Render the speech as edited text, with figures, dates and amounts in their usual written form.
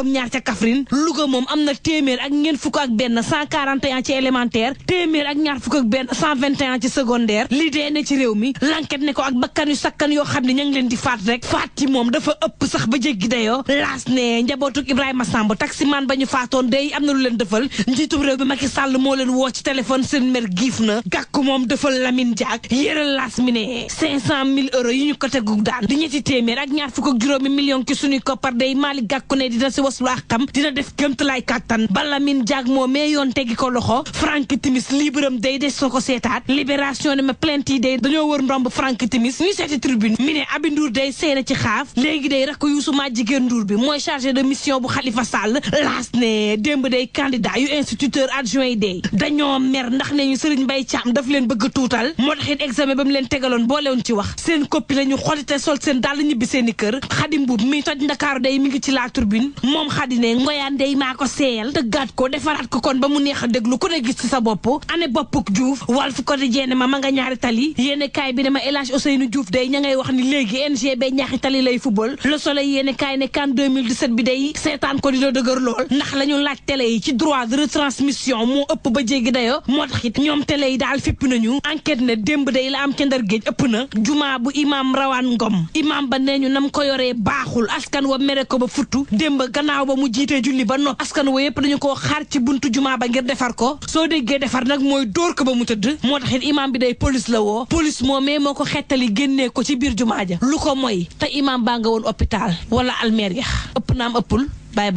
ñaar ca Kaffrine Louga moom am na téeméer ak ñeent fukk ak benn 141 ci élémentaire téeméer ak ñaar fukk ak benn 121 ci secondaire li dee ne ci réew mi l'enquête ne ko ak bakkan yu sakkan yoo xam ne ña ngi leen di faat rek faat ci moom dafa ëpp sax ba jéggi dayoo laas ne njabootuk Ibrahima Samb taximan ba ñu faatoon day am na lu leen defal njiitum réew bi Macky Sall moo leen woo ci téléphone seen mer giif na gàkku moom defal Lamine Diack yéral laas mi ne 500 000 euros yi ñu ko tegu daan di ñetti téeméer ak ñaar fukk ak juróomi million ci suñuy koppar day Malick Gakou ne dina si waslu xam dina def gëmtalaay kàttan ba Lamine Diack moo mais yoon teggi ko loxo Frank Timis libiram day des soo ko seetaat libération ne ma plainte yi day dañoo wër ndomb Frank Timis ñu seeti tribune mi ne Abi Ndour day seena ci xaaf léegi day rakk Youssou ma jigéen Ndour bi mooy chargé de mission bu Khalifa Sall laas ne démb day candidat yu instituteur adjoint yi day dañoo mer ndax ne ñu Serigne Mbaye Thiam daf leen bëgg tuutal moo taxit examen ba mu leen tegaloon boolewoon ci wax seen copie la ñu xolite sol seen dàll ñibbi seeni kër Khady Mboup mi toj Ndakaaru day mi ngi ci la tribune moom Khady ne ngoyaan day maa ko seeyal tëggaat ko defaraat ko kon ba mu neex a déglu ku ne gis ci sa bopp ane boppuk Diouf Walf Quotidien ma nga ñaari tali yéene kaay bi ne ma El Hadj Ousseynou Diouf day ña ngay wax ni léegi NGB ñaari tali lay football Le Soleil yéene kaay ne CAN 2017 bi day seetaan ko dina dëgër lool ndax la ñu laaj télé yi ci droit de retransmission moo ëpp ba jéggi dayo moo tax it ñoom télé yi daal fépp nañu enquête ne démb day la am ca Ndar géej ëpp na jumaa bu imam Rawaan Ngom imam ba nee ñu nam ko yoree baaxul askan wa mere ko ba futtu démb gannaaw ba mu jiitee julli ba nopp askan wa yëpp dañu koo xaar ci buntu jumaa ba ngir defar ko soo déggee defar nag mooy dóor ko ba mu tëdd moo tax it imam bi day police la woo police moomee moo ko xettali génnee ko ci biir jumaa ja lu ko mooy te imam baa nga woon hôpital wala almeer ya ëpp naam ëppul bye bye